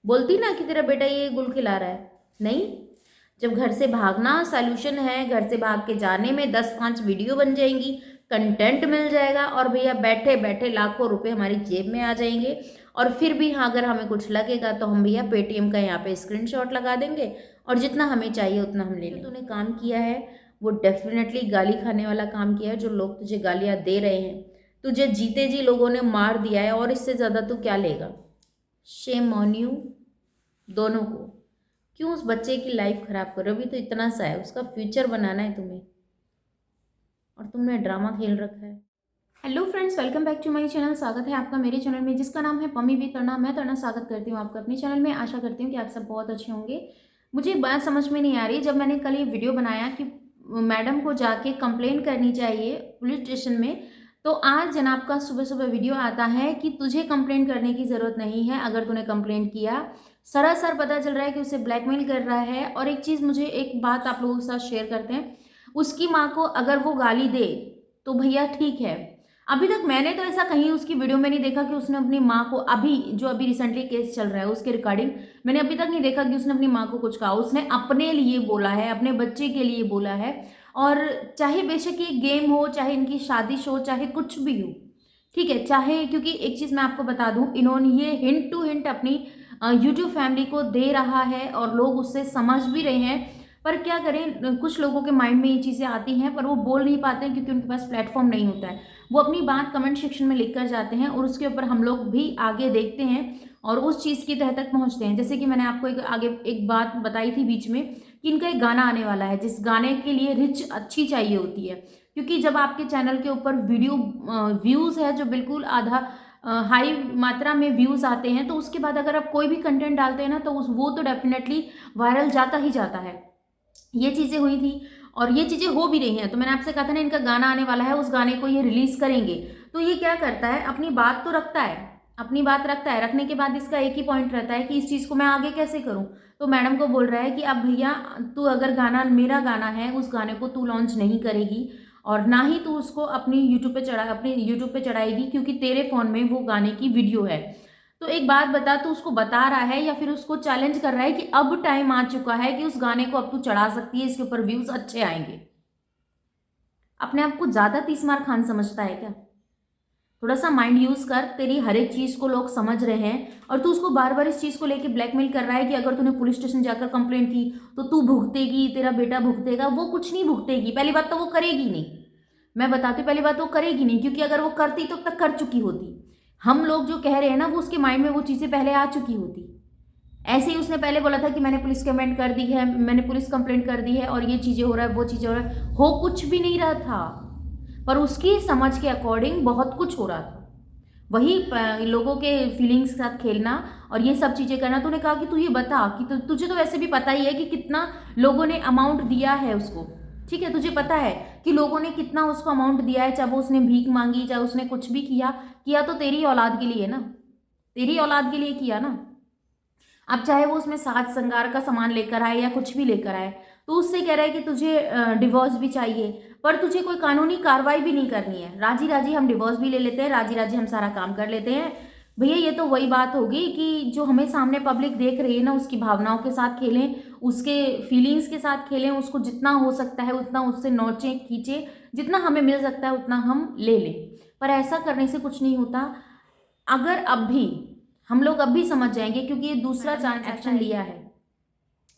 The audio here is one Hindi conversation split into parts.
बोलती ना कि तेरा बेटा ये गुल खिला रहा है। नहीं, जब घर से भागना सॉल्यूशन है, घर से भाग के जाने में 10-5 वीडियो बन जाएंगी, कंटेंट मिल जाएगा और भैया बैठे बैठे लाखों रुपए हमारी जेब में आ जाएंगे। और फिर भी हाँ, अगर हमें कुछ लगेगा तो हम भैया पेटीएम का यहाँ पे स्क्रीनशॉट लगा देंगे और जितना हमें चाहिए उतना हम ले लेंगे। तूने काम किया है वो डेफिनेटली गाली खाने वाला काम किया है। जो लोग तुझे गालियाँ दे रहे हैं, तुझे जीते जी लोगों ने मार दिया है, और इससे ज़्यादा तू क्या लेगा। शेम ऑन यू दोनों को। क्यों उस बच्चे की लाइफ खराब करो? अभी तो इतना सा है, उसका फ्यूचर बनाना है तुम्हें, और तुमने ड्रामा खेल रखा है। Hello friends, welcome back to my channel. स्वागत है आपका मेरे चैनल में जिसका नाम है पम्मी विद तड़ना। मैं तड़ना स्वागत करती हूँ आपका अपने चैनल में। आशा करती हूँ कि आप सब बहुत अच्छे होंगे। मुझे बात समझ में नहीं आ रही, जब मैंने कल ये वीडियो बनाया कि मैडम को जाके कंप्लेन करनी चाहिए पुलिस स्टेशन में, तो आज जनाब का सुबह सुबह वीडियो आता है कि तुझे कंप्लेन करने की ज़रूरत नहीं है। अगर तूने कंप्लेन किया, सरासर पता चल रहा है कि उसे ब्लैकमेल कर रहा है। और एक चीज़, मुझे एक बात आप लोगों के साथ शेयर करते हैं, उसकी माँ को अगर वो गाली दे तो भैया ठीक है। अभी तक मैंने तो ऐसा कहीं उसकी वीडियो में नहीं देखा कि उसने अपनी माँ को, अभी रिसेंटली केस चल रहा है उसके रिगार्डिंग, मैंने अभी तक नहीं देखा कि उसने अपनी माँ को कुछ कहा। उसने अपने लिए बोला है, अपने बच्चे के लिए बोला है। और चाहे बेशक ये गेम हो, चाहे इनकी शादी शो, चाहे कुछ भी हो, ठीक है, चाहे, क्योंकि एक चीज़ मैं आपको बता दूं, इन्होंने ये हिंट टू हिंट अपनी यूट्यूब फैमिली को दे रहा है और लोग उससे समझ भी रहे हैं। पर क्या करें, कुछ लोगों के माइंड में ये चीज़ें आती हैं पर वो बोल नहीं पाते हैं क्योंकि उनके पास प्लेटफॉर्म नहीं होता है। वो अपनी बात कमेंट सेक्शन में लिख कर जाते हैं और उसके ऊपर हम लोग भी आगे देखते हैं और उस चीज़ की तह तक पहुंचते हैं। जैसे कि मैंने आपको एक बात बताई थी बीच में कि इनका एक गाना आने वाला है, जिस गाने के लिए रिच अच्छी चाहिए होती है। क्योंकि जब आपके चैनल के ऊपर वीडियो व्यूज़ है जो बिल्कुल आधा हाई मात्रा में व्यूज़ आते हैं, तो उसके बाद अगर आप कोई भी कंटेंट डालते हैं ना, तो वो तो डेफिनेटली वायरल जाता ही जाता है। ये चीज़ें हुई थी और ये चीज़ें हो भी रही हैं। तो मैंने आपसे कहा था ना, इनका गाना आने वाला है, उस गाने को ये रिलीज़ करेंगे। तो ये क्या करता है, अपनी बात तो रखता है, अपनी बात रखता है, रखने के बाद इसका एक ही पॉइंट रहता है कि इस चीज़ को मैं आगे कैसे करूं। तो मैडम को बोल रहा है कि अब भैया, तू अगर गाना, मेरा गाना है, उस गाने को तू लॉन्च नहीं करेगी और ना ही तू उसको अपनी यूट्यूब पे चढ़ाएगी, क्योंकि तेरे फ़ोन में वो गाने की वीडियो है। तो एक बात बता, तू उसको बता रहा है या फिर उसको चैलेंज कर रहा है कि अब टाइम आ चुका है कि उस गाने को अब तू चढ़ा सकती है, इसके ऊपर व्यूज अच्छे आएंगे। अपने आप को ज्यादा तीसमार खान समझता है क्या? थोड़ा सा माइंड यूज कर, तेरी हर एक चीज को लोग समझ रहे हैं और तू उसको बार बार इस चीज को लेके ब्लैकमेल कर रहा है कि अगर तूने पुलिस स्टेशन जाकर कंप्लेंट की तो तू भुगतेगी, तेरा बेटा भुगतेगा। वो कुछ नहीं भुगतेगी। पहली बात तो वो करेगी नहीं, मैं बताती हूँ, पहली बात वो करेगी नहीं, क्योंकि अगर वो करती तो अब तक कर चुकी होती। हम लोग जो कह रहे हैं ना, वो उसके माइंड में वो चीज़ें पहले आ चुकी होती। ऐसे ही उसने पहले बोला था कि मैंने पुलिस कंप्लेंट कर दी है, मैंने पुलिस कंप्लेंट कर दी है और ये चीज़ें हो रहा है, वो चीज़ें हो रहा है। हो कुछ भी नहीं रहा था, पर उसकी समझ के अकॉर्डिंग बहुत कुछ हो रहा था। वही लोगों के फीलिंग्स के साथ खेलना और ये सब चीज़ें करना। तूने कहा कि तू ये बता कि तुझे तो वैसे भी पता ही है कि कितना लोगों ने अमाउंट दिया है उसको। ठीक है, तुझे पता है कि लोगों ने कितना उसको अमाउंट दिया है, चाहे वो उसने भीख मांगी, चाहे उसने कुछ भी किया, किया तो तेरी औलाद के लिए ना, तेरी औलाद के लिए किया ना। अब चाहे वो उसमें साज श्रृंगार का सामान लेकर आए या कुछ भी लेकर आए, तो उससे कह रहा है कि तुझे डिवोर्स भी चाहिए, पर तुझे कोई कानूनी कार्रवाई भी नहीं करनी है। राजी राजी हम डिवोर्स भी ले लेते हैं, राजी राजी हम सारा काम कर लेते हैं। भैया ये तो वही बात होगी कि जो हमें सामने पब्लिक देख रही है ना, उसकी भावनाओं के साथ खेलें, उसके फीलिंग्स के साथ खेलें, उसको जितना हो सकता है उतना उससे नोचें खींचे, जितना हमें मिल सकता है उतना हम ले लें। पर ऐसा करने से कुछ नहीं होता। अगर अब भी हम लोग अब भी समझ जाएंगे, क्योंकि ये दूसरा चांस एक्शन लिया है,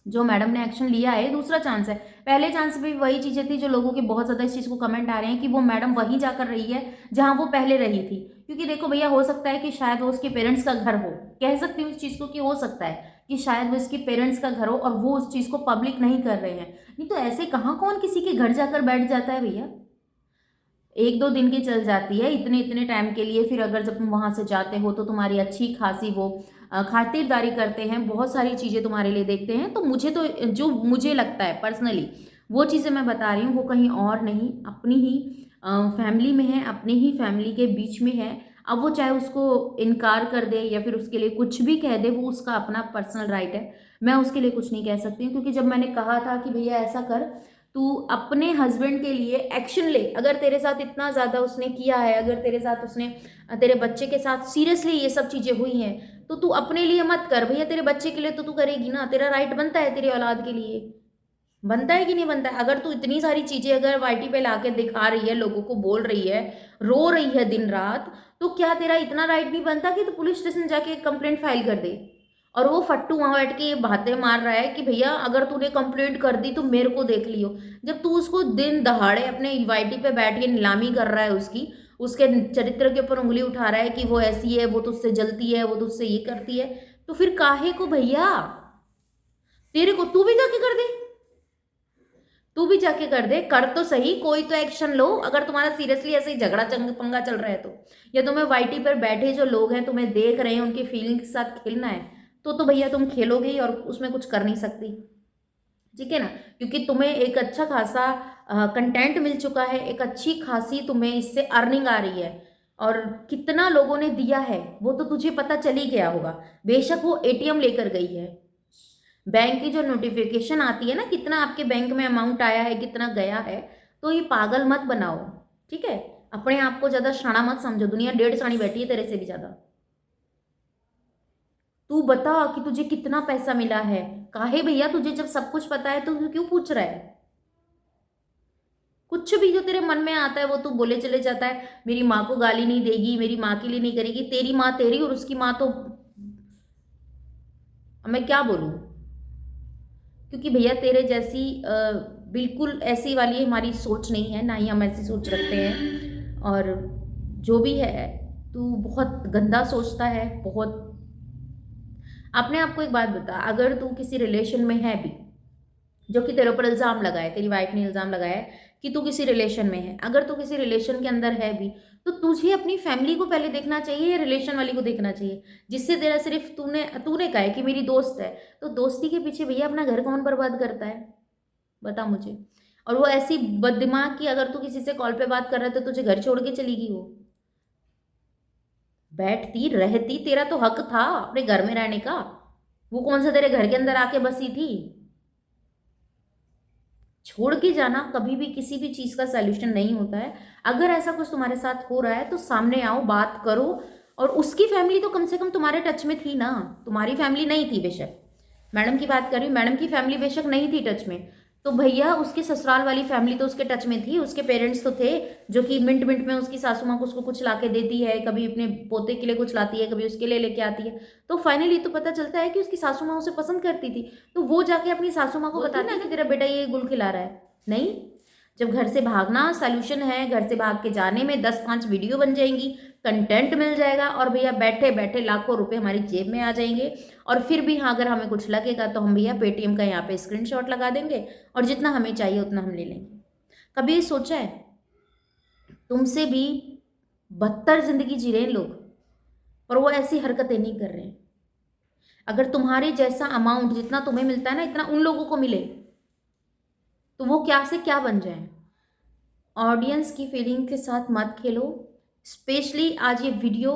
जो मैडम ने एक्शन लिया है दूसरा चांस है। पहले चांस पे भी वही चीज़ें थी जो लोगों के बहुत ज़्यादा इस चीज़ को कमेंट आ रहे हैं कि वो मैडम वहीं जाकर रही है जहां वो पहले रही थी। क्योंकि देखो भैया, हो सकता है कि शायद वो उसके पेरेंट्स का घर हो, कह सकती हूँ इस चीज़ को कि हो सकता है कि शायद वो इसके पेरेंट्स का घर हो और वो उस चीज़ को पब्लिक नहीं कर रहे हैं। नहीं तो ऐसे कहाँ कौन किसी के घर जाकर बैठ जाता है भैया। एक दो दिन की चल जाती है, इतने इतने टाइम के लिए। फिर अगर जब तुम वहां से जाते हो तो तुम्हारी अच्छी खासी वो खातिरदारी करते हैं, बहुत सारी चीज़ें तुम्हारे लिए देखते हैं। तो मुझे तो, जो मुझे लगता है पर्सनली, वो चीज़ें मैं बता रही हूँ, वो कहीं और नहीं, अपनी ही फैमिली में है, अपनी ही फैमिली के बीच में है। अब वो चाहे उसको इनकार कर दे या फिर उसके लिए कुछ भी कह दे, वो उसका अपना पर्सनल राइट है। मैं उसके लिए कुछ नहीं कह सकती हूँ, क्योंकि जब मैंने कहा था कि भैया ऐसा कर, तू अपने हस्बैंड के लिए एक्शन ले। अगर तेरे साथ इतना ज़्यादा उसने किया है, अगर तेरे साथ उसने तेरे बच्चे के साथ सीरियसली ये सब चीज़ें हुई हैं, तो तू अपने लिए मत कर भैया, तेरे बच्चे के लिए तो तू करेगी ना, तेरा राइट बनता है, तेरी औलाद के लिए बनता है कि नहीं बनता है। अगर तू इतनी सारी चीज़ें अगर वाईटी पे लाके दिखा रही है, लोगों को बोल रही है, रो रही है दिन रात, तो क्या तेरा इतना राइट नहीं बनता कि तू पुलिस स्टेशन जाके एक कंप्लेंट फाइल कर दे। और वो फट्टू वहां बैठ के ये बातें मार रहा है कि भैया अगर तूने कंप्लेंट कर दी तो मेरे को देख लियो, जब तू उसको दिन दहाड़े अपने वाईटी पे बैठ के नीलामी कर रहा है उसकी, उसके चरित्र के ऊपर उंगली उठा रहा है कि वो ऐसी है, वो तुझसे जलती है, वो तुझसे ये करती है, तो फिर काहे को भैया, तेरे को तू भी जाके कर दे, तू भी जाके कर दे, कर तो सही, कोई तो एक्शन लो। अगर तुम्हारा सीरियसली ऐसे ही झगड़ा पंगा चल रहा है तो, या तुम्हें वाईटी पर बैठे जो लोग हैं तुम्हें देख रहे हैं उनकी फीलिंग के साथ खेलना है, तो भैया तुम खेलोगे ही और उसमें कुछ कर नहीं सकती, ठीक है ना। क्योंकि तुम्हें एक अच्छा खासा कंटेंट मिल चुका है, एक अच्छी खासी तुम्हें इससे अर्निंग आ रही है, और कितना लोगों ने दिया है वो तो तुझे पता चल ही गया होगा। बेशक वो एटीएम लेकर गई है, बैंक की जो नोटिफिकेशन आती है ना, कितना आपके बैंक में अमाउंट आया है, कितना गया है, तो ये पागल मत बनाओ, ठीक है। अपने आप को ज्यादा शाना मत समझो, दुनिया 1.5 बैठी है तेरे से भी ज्यादा। तू बता कि तुझे कितना पैसा मिला है, काहे भैया, तुझे जब सब कुछ पता है तो तू क्यों पूछ रहा है। कुछ भी जो तेरे मन में आता है वो तू बोले चले जाता है, मेरी माँ को गाली नहीं देगी, मेरी माँ के लिए नहीं करेगी, तेरी माँ तेरी और उसकी माँ तो, अब मैं क्या बोलूँ। क्योंकि भैया तेरे जैसी बिल्कुल ऐसी वाली हमारी सोच नहीं है, ना ही हम ऐसी सोच रखते हैं, और जो भी है तू बहुत गंदा सोचता है बहुत। आपने आपको एक बात बता, अगर तू किसी रिलेशन में है भी, जो कि तेरे ऊपर इल्ज़ाम लगाए, तेरी वाइफ ने इल्ज़ाम लगाया है कि तू किसी रिलेशन में है, अगर तू किसी रिलेशन के अंदर है भी, तो तुझे अपनी फैमिली को पहले देखना चाहिए या रिलेशन वाली को देखना चाहिए, जिससे तेरा सिर्फ तूने तूने कहा है कि मेरी दोस्त है, तो दोस्ती के पीछे भैया अपना घर कौन बर्बाद करता है, बता मुझे। और वो ऐसी बददिमाग की, अगर तू किसी से कॉल पे बात कर रहा है तो तुझे घर छोड़ के चली गई, वो बैठती रहती, तेरा तो हक था अपने घर में रहने का, वो कौन सा तेरे घर के अंदर आके बसी थी। छोड़ के जाना कभी भी किसी भी चीज़ का सॉल्यूशन नहीं होता है। अगर ऐसा कुछ तुम्हारे साथ हो रहा है तो सामने आओ, बात करो, और उसकी फैमिली तो कम से कम तुम्हारे टच में थी ना, तुम्हारी फैमिली नहीं थी बेशक, मैडम की बात कर रही हूँ, मैडम की फैमिली बेशक नहीं थी टच में, तो भैया उसके ससुराल वाली फैमिली तो उसके टच में थी, उसके पेरेंट्स तो थे, जो कि मिनट मिनट में उसकी सासू माँ को उसको कुछ ला के देती है, कभी अपने पोते के लिए कुछ लाती है, कभी उसके लिए लेके आती है, तो फाइनली तो पता चलता है कि उसकी सासू माँ उसे पसंद करती थी, तो वो जाके अपनी सासू माँ को बताती है कि तेरा बेटा ये गुल खिला रहा है। नहीं, जब घर से भागना सॉल्यूशन है, घर से भाग के जाने में 10-5 वीडियो बन जाएंगी, कंटेंट मिल जाएगा, और भैया बैठे बैठे लाखों रुपए हमारी जेब में आ जाएंगे, और फिर भी हाँ अगर हमें कुछ लगेगा तो हम भैया पेटीएम का यहाँ पे स्क्रीनशॉट लगा देंगे, और जितना हमें चाहिए उतना हम ले लेंगे। कभी ये सोचा है, तुमसे भी बदतर जिंदगी जी रहे हैं लोग, पर वो ऐसी हरकतें नहीं कर रहे हैं। अगर तुम्हारे जैसा अमाउंट जितना तुम्हें मिलता है ना, इतना उन लोगों को मिले, तो वो क्या से क्या बन जाए। ऑडियंस की फीलिंग के साथ मत खेलो। स्पेशली आज ये वीडियो,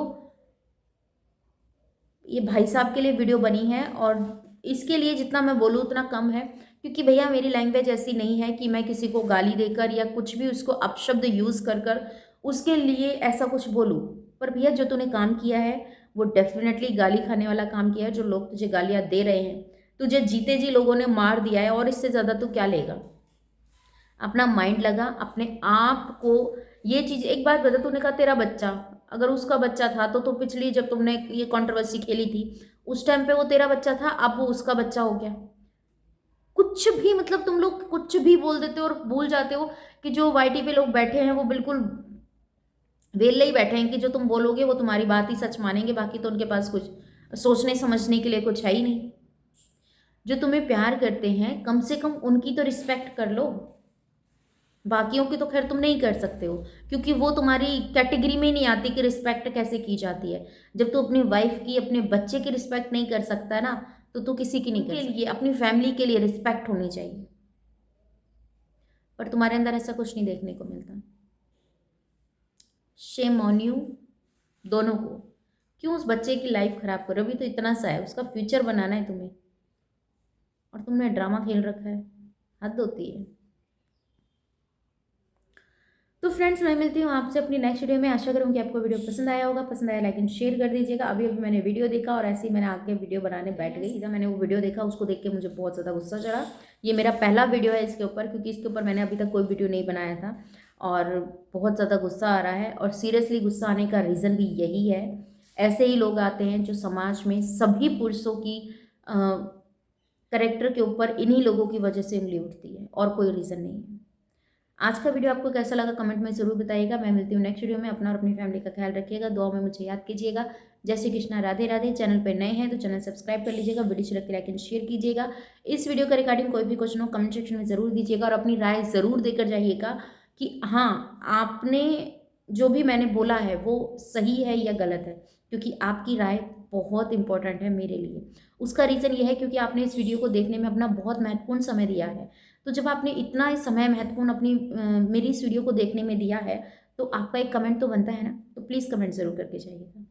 ये भाई साहब के लिए वीडियो बनी है, और इसके लिए जितना मैं बोलूँ उतना कम है, क्योंकि भैया मेरी लैंग्वेज ऐसी नहीं है कि मैं किसी को गाली देकर या कुछ भी उसको अपशब्द यूज़ कर कर उसके लिए ऐसा कुछ बोलूँ। पर भैया जो तूने काम किया है वो डेफिनेटली गाली खाने वाला काम किया है। जो लोग तुझे गालियाँ दे रहे हैं, तुझे जीते जी लोगों ने मार दिया है, और इससे ज़्यादा तू क्या लेगा। अपना माइंड लगा, अपने आप को ये चीज़, एक बात बता, तूने कहा तेरा बच्चा, अगर उसका बच्चा था तो पिछली जब तुमने ये कंट्रोवर्सी खेली थी उस टाइम पे वो तेरा बच्चा था, अब वो उसका बच्चा हो गया। कुछ भी मतलब तुम लोग कुछ भी बोल देते हो और भूल जाते हो कि जो वाईटी पे लोग बैठे हैं वो बिल्कुल वेले ही बैठे हैं कि जो तुम बोलोगे वो तुम्हारी बात ही सच मानेंगे, बाकी तो उनके पास कुछ सोचने समझने के लिए कुछ है ही नहीं। जो तुम्हें प्यार करते हैं कम से कम उनकी तो रिस्पेक्ट कर लो, बाकियों की तो खैर तुम नहीं कर सकते हो, क्योंकि वो तुम्हारी कैटेगरी में नहीं आती कि रिस्पेक्ट कैसे की जाती है। जब तू अपनी वाइफ की, अपने बच्चे की रिस्पेक्ट नहीं कर सकता है ना, तो तू किसी की नहीं कर सकता। लिए अपनी फैमिली के लिए रिस्पेक्ट होनी चाहिए, पर तुम्हारे अंदर ऐसा कुछ नहीं देखने को मिलता। शेम ऑन यू दोनों को। क्यों उस बच्चे की लाइफ खराब करो, अभी तो इतना सा है, उसका फ्यूचर बनाना है तुम्हें, और तुमने ड्रामा खेल रखा है, हद होती है। तो फ्रेंड्स मैं मिलती हूँ आपसे अपनी नेक्स्ट वीडियो में। आशा करूँ कि आपको वीडियो पसंद आया होगा। पसंद आया लाइक एंड शेयर कर दीजिएगा। अभी अभी मैंने वीडियो देखा और ऐसे ही मैंने आके वीडियो बनाने बैठ गई। सीधा मैंने वो वीडियो देखा, उसको देख के मुझे बहुत ज़्यादा गुस्सा चढ़ा। ये मेरा पहला वीडियो है इसके ऊपर, क्योंकि इसके ऊपर मैंने अभी तक कोई वीडियो नहीं बनाया था और बहुत ज़्यादा गुस्सा आ रहा है। और सीरियसली गुस्सा आने का रीज़न भी यही है, ऐसे ही लोग आते हैं जो समाज में सभी पुरुषों की करेक्टर के ऊपर इन्हीं लोगों की वजह से उंगली उठती है और कोई रीज़न नहीं है। आज का वीडियो आपको कैसा लगा कमेंट में ज़रूर बताइएगा। मैं मिलती हूँ नेक्स्ट वीडियो में। अपना और अपनी फैमिली का ख्याल रखिएगा, दुआ में मुझे याद कीजिएगा। जय श्री कृष्णा, राधे राधे। चैनल पर नए हैं तो चैनल सब्सक्राइब कर लीजिएगा, वीडियो अच्छी लगती है लाइक एंड शेयर कीजिएगा। इस वीडियो का रिगार्डिंग कोई भी क्वेश्चन हो कमेंट सेक्शन में ज़रूर दीजिएगा और अपनी राय ज़रूर देकर जाइएगा कि हाँ आपने जो भी मैंने बोला है वो सही है या गलत है, क्योंकि आपकी राय बहुत इंपॉर्टेंट है मेरे लिए। उसका रीज़न ये है क्योंकि आपने इस वीडियो को देखने में अपना बहुत महत्वपूर्ण समय दिया है। तो जब आपने इतना इस समय महत्वपूर्ण अपनी मेरी इस वीडियो को देखने में दिया है तो आपका एक कमेंट तो बनता है ना। तो प्लीज़ कमेंट ज़रूर करके जाइएगा।